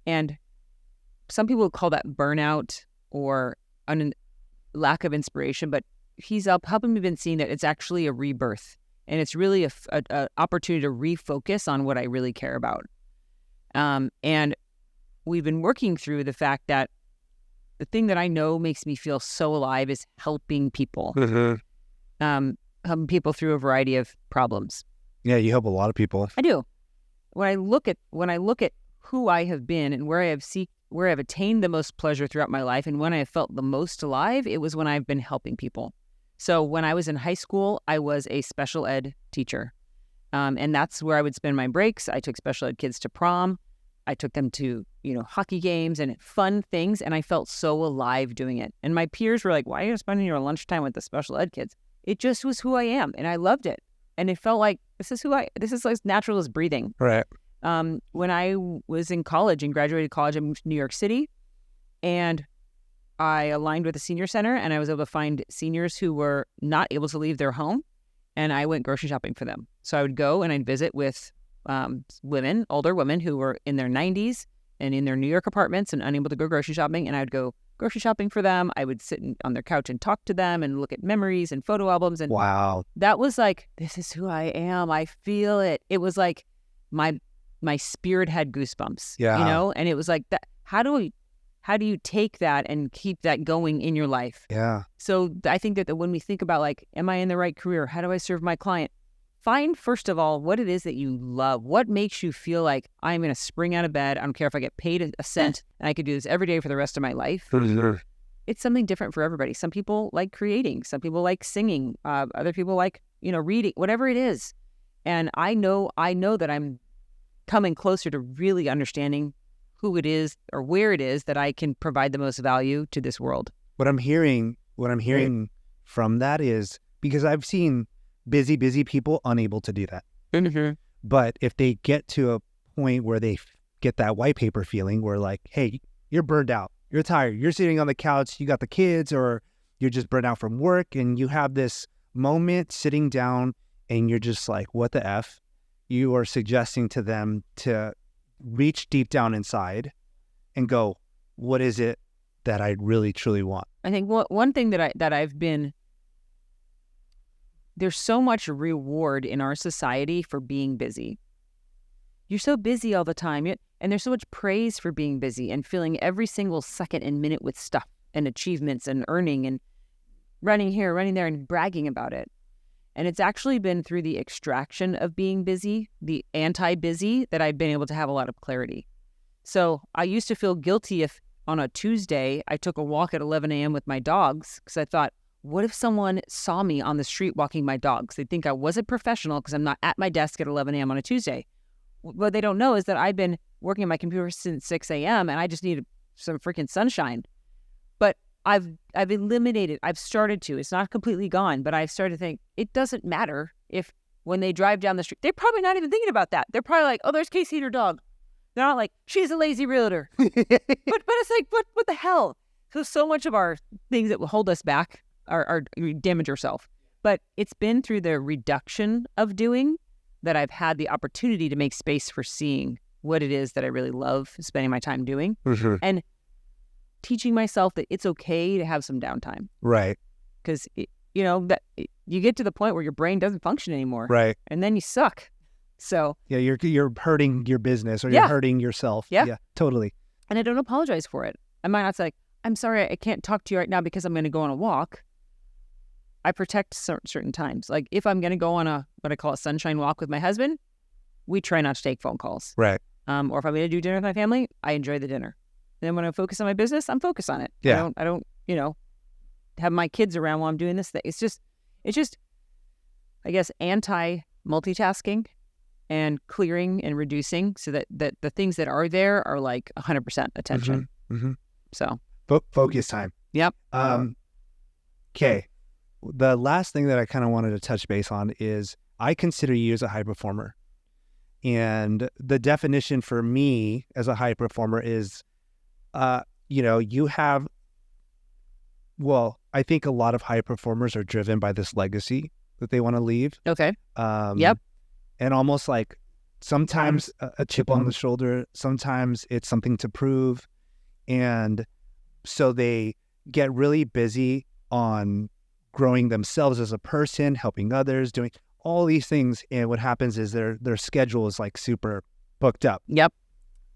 And some people call that burnout or lack of inspiration, but he's helping me been seeing that it's actually a rebirth. And it's really a opportunity to refocus on what I really care about. And we've been working through the fact that the thing that I know makes me feel so alive is helping people. Helping people through a variety of problems. Yeah, you help a lot of people. I do. When I look at who I have been and where I've attained the most pleasure throughout my life and when I have felt the most alive, it was when I've been helping people. So when I was in high school, I was a special ed teacher. And that's where I would spend my breaks. I took special ed kids to prom. I took them to, hockey games and fun things. And I felt so alive doing it. And my peers were like, why are you spending your lunchtime with the special ed kids? It just was who I am. And I loved it. And it felt like, this is as natural as breathing. Right. When I was in college and graduated college, I moved to New York City. And I aligned with a senior center, and I was able to find seniors who were not able to leave their home, and I went grocery shopping for them. So I would go and I'd visit with women, older women who were in their 90s and in their New York apartments and unable to go grocery shopping, and I would go grocery shopping for them. I would sit on their couch and talk to them and look at memories and photo albums. And Wow. that was like, this is who I am. I feel it. It was like my spirit had goosebumps, Yeah. you know? And it was like, that. How do you take that and keep that going in your life? Yeah. So I think that when we think about like, am I in the right career? How do I serve my client? Find, first of all, what it is that you love. What makes you feel like I'm going to spring out of bed? I don't care if I get paid a cent and I could do this every day for the rest of my life. It's something different for everybody. Some people like creating. Some people like singing. Other people like, reading, whatever it is. And I know that I'm coming closer to really understanding who it is or where it is that I can provide the most value to this world. What I'm hearing from that is, because I've seen busy people unable to do that. Mm-hmm. But if they get to a point where they get that white paper feeling where like, hey, you're burned out, you're tired, you're sitting on the couch, you got the kids, or you're just burned out from work, and you have this moment sitting down and you're just like, what the F? You are suggesting to them to reach deep down inside and go, what is it that I really truly want? I think one thing that I've been, there's so much reward in our society for being busy. You're so busy all the time, and there's so much praise for being busy and filling every single second and minute with stuff and achievements and earning and running here, running there, and bragging about it. And it's actually been through the extraction of being busy, the anti-busy, that I've been able to have a lot of clarity. So I used to feel guilty if on a Tuesday I took a walk at 11 a.m. with my dogs, because I thought, what if someone saw me on the street walking my dogs? They'd think I wasn't professional because I'm not at my desk at 11 a.m. on a Tuesday. What they don't know is that I've been working on my computer since 6 a.m. and I just need some freaking sunshine. But I've eliminated, I've started to, it's not completely gone, but I've started to think it doesn't matter if when they drive down the street, they're probably not even thinking about that. They're probably like, oh, there's Kacey and her dog. They're not like, she's a lazy realtor. but it's like, what the hell? So much of our things that will hold us back are damage yourself. But it's been through the reduction of doing that I've had the opportunity to make space for seeing what it is that I really love spending my time doing. Mm-hmm. And teaching myself that it's okay to have some downtime. Right. Because, that you get to the point where your brain doesn't function anymore. Right. And then you suck. So. Yeah, you're hurting your business, or you're hurting yourself. Yeah, totally. And I don't apologize for it. I might not say, I'm sorry, I can't talk to you right now because I'm going to go on a walk. I protect certain times. Like if I'm going to go on what I call a sunshine walk with my husband, we try not to take phone calls. Right. Or if I'm going to do dinner with my family, I enjoy the dinner. And then when I focus on my business, I'm focused on it. Yeah. I don't, have my kids around while I'm doing this thing. It's just, I guess, anti-multitasking and clearing and reducing so that the things that are there are like 100% attention. Mm-hmm. Mm-hmm. So. Focus time. Yep. Okay. The last thing that I kind of wanted to touch base on is I consider you as a high performer. And the definition for me as a high performer is, you have, I think a lot of high performers are driven by this legacy that they want to leave. Okay. Yep. And almost like sometimes a chip on the shoulder, sometimes it's something to prove. And so they get really busy on growing themselves as a person, helping others, doing all these things. And what happens is their schedule is like super booked up. Yep.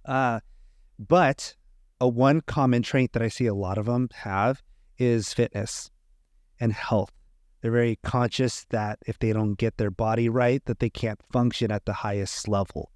But a one common trait that I see a lot of them have is fitness and health. They're very conscious that if they don't get their body right, that they can't function at the highest level.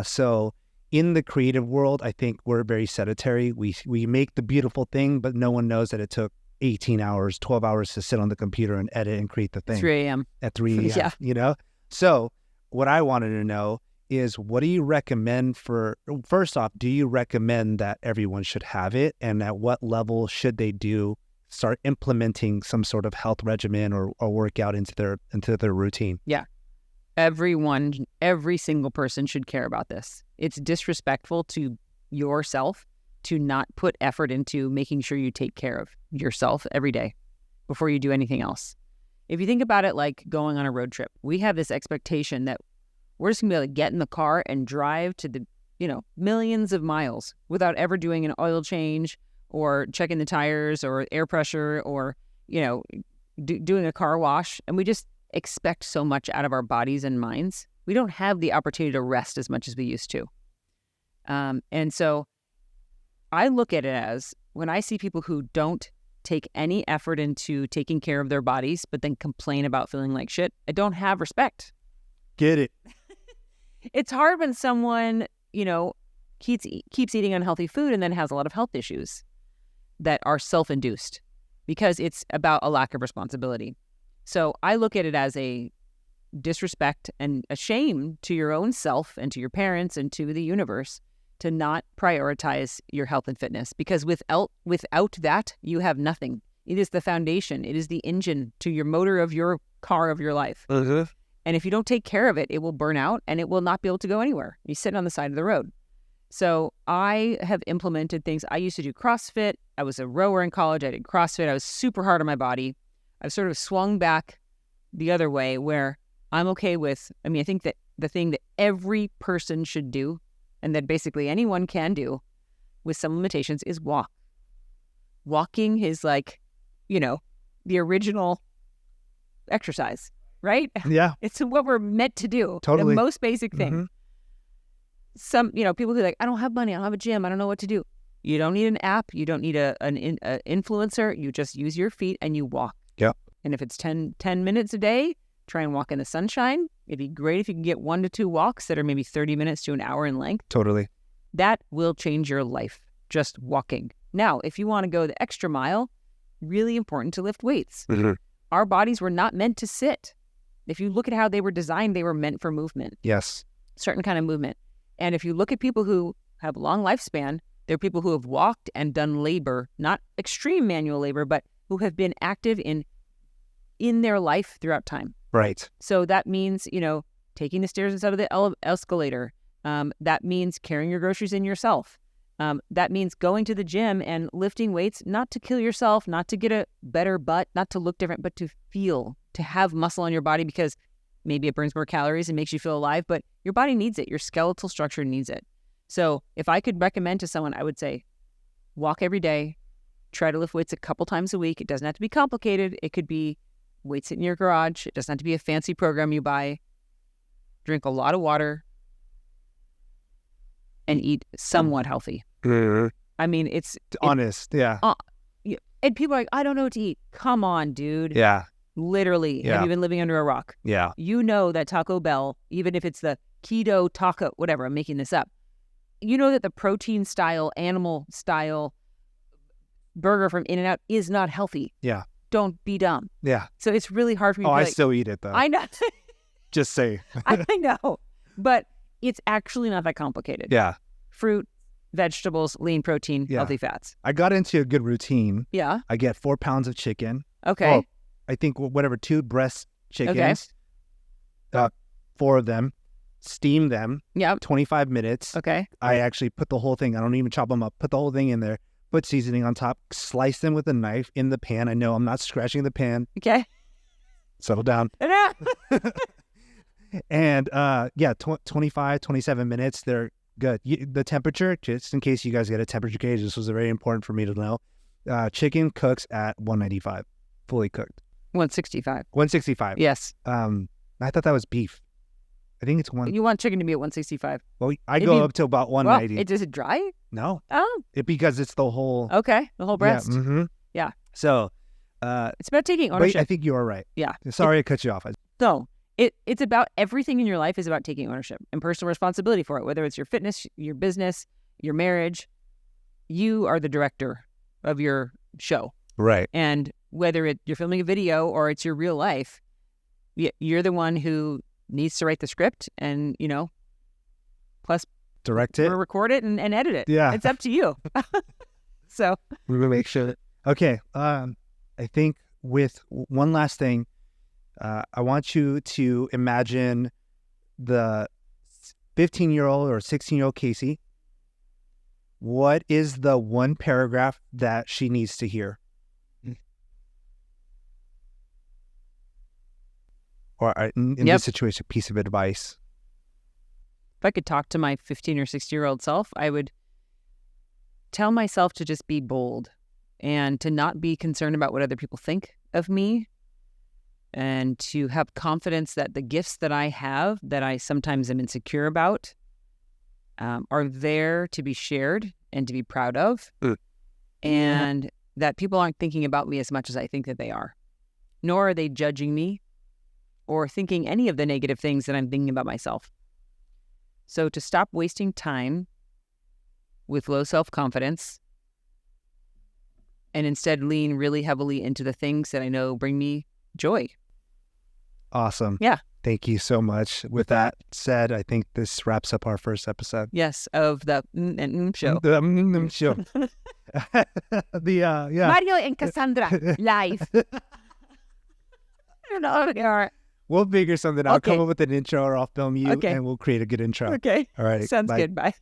So in the creative world, I think we're very sedentary. We make the beautiful thing, but no one knows that it took 18 hours, 12 hours to sit on the computer and edit and create the thing. 3 a.m. At 3 a.m., Yeah. So what I wanted to know is, what do you recommend first off, do you recommend that everyone should have it? And at what level should they start implementing some sort of health regimen or workout into their routine? Yeah. Every single person should care about this. It's disrespectful to yourself to not put effort into making sure you take care of yourself every day before you do anything else. If you think about it like going on a road trip, we have this expectation that we're just going to be able to get in the car and drive to the, millions of miles without ever doing an oil change or checking the tires or air pressure or, doing a car wash. And we just expect so much out of our bodies and minds. We don't have the opportunity to rest as much as we used to. And so I look at it as when I see people who don't take any effort into taking care of their bodies, but then complain about feeling like shit, I don't have respect. Get it. It's hard when someone, keeps eating unhealthy food and then has a lot of health issues that are self-induced because it's about a lack of responsibility. So I look at it as a disrespect and a shame to your own self and to your parents and to the universe to not prioritize your health and fitness, because without that, you have nothing. It is the foundation. It is the engine to your motor of your car of your life. Mm-hmm. And if you don't take care of it, it will burn out and it will not be able to go anywhere. You sit on the side of the road. So I have implemented things. I used to do CrossFit. I was a rower in college. I did CrossFit. I was super hard on my body. I've sort of swung back the other way where I'm okay with, I think that the thing that every person should do and that basically anyone can do with some limitations is walk. Walking is like, the original exercise, right? Yeah. It's what we're meant to do. Totally. The most basic thing. Mm-hmm. Some, people who are like, I don't have money. I don't have a gym. I don't know what to do. You don't need an app. You don't need an influencer. You just use your feet and you walk. Yep. And if it's 10 minutes a day, try and walk in the sunshine. It'd be great if you can get 1 to 2 walks that are maybe 30 minutes to an hour in length. Totally. That will change your life, just walking. Now, if you want to go the extra mile, really important to lift weights. Mm-hmm. Our bodies were not meant to sit. If you look at how they were designed, they were meant for movement. Yes. Certain kind of movement. And if you look at people who have long lifespan, they're people who have walked and done labor, not extreme manual labor, but who have been active in their life throughout time. Right. So that means, taking the stairs instead of the escalator. That means carrying your groceries in yourself. That means going to the gym and lifting weights, not to kill yourself, not to get a better butt, not to look different, but to feel, to have muscle on your body because maybe it burns more calories and makes you feel alive, but your body needs it. Your skeletal structure needs it. So if I could recommend to someone, I would say walk every day, try to lift weights a couple times a week. It doesn't have to be complicated. It could be weights in your garage. It doesn't have to be a fancy program you buy. Drink a lot of water and eat somewhat healthy. Mm-hmm. It's honest. Yeah. And people are like, I don't know what to eat. Come on, dude. Yeah. Literally. Yeah. Have you been living under a rock? Yeah. You know that Taco Bell, even if it's the keto taco, whatever, I'm making this up. You know that the protein style, animal style burger from In-N-Out is not healthy. Yeah. Don't be dumb. Yeah. So it's really hard for me to be I like, still eat it though. I know. Just say. I know. But it's actually not that complicated. Yeah. Fruit, vegetables, lean protein, healthy fats. I got into a good routine. Yeah. I get 4 pounds of chicken. Okay. Well, I think 2 breast chickens. Okay. 4 of them. Steam them. Yep. 25 minutes. Okay. I actually put the whole thing. I don't even chop them up. Put the whole thing in there. Put seasoning on top. Slice them with a knife in the pan. I know I'm not scratching the pan. Okay. Settle down. And 25, 27 minutes. They're good. The temperature, just in case you guys get a temperature gauge, this was very important for me to know. Chicken cooks at 195, fully cooked. 165. 165. Yes. I thought that was beef. I think it's one. You want chicken to be at 165. Well, I go up to about 190. Well, does it dry? No. Oh. Because it's the whole. Okay. The whole breast. Yeah. Mm-hmm. Yeah. So. It's about taking ownership. Wait, I think you are right. Yeah. Sorry I cut you off. No. It's about everything in your life is about taking ownership and personal responsibility for it, whether it's your fitness, your business, your marriage. You are the director of your show. Right. And whether you're filming a video or it's your real life, you're the one who needs to write the script and, plus direct it, record it and edit it. Yeah. It's up to you. So we're going to make sure that. Okay. I think with one last thing, I want you to imagine the 15-year-old or 16-year-old Kacey what is the one paragraph that she needs to hear? Or in this situation, piece of advice. If I could talk to my 15 or 16-year-old self, I would tell myself to just be bold and to not be concerned about what other people think of me, and to have confidence that the gifts that I have that I sometimes am insecure about are there to be shared and to be proud of, and that people aren't thinking about me as much as I think that they are, nor are they judging me or thinking any of the negative things that I'm thinking about myself. So to stop wasting time with low self-confidence and instead lean really heavily into the things that I know bring me joy. Awesome. Yeah. Thank you so much. With that said, I think this wraps up our first episode. Yes, of the show. The show. Mario and Cassandra live. I don't know. We'll figure something out. Okay. Come up with an intro, or I'll film you, Okay. and we'll create a good intro. Okay. All right. Sounds bye. good. Bye.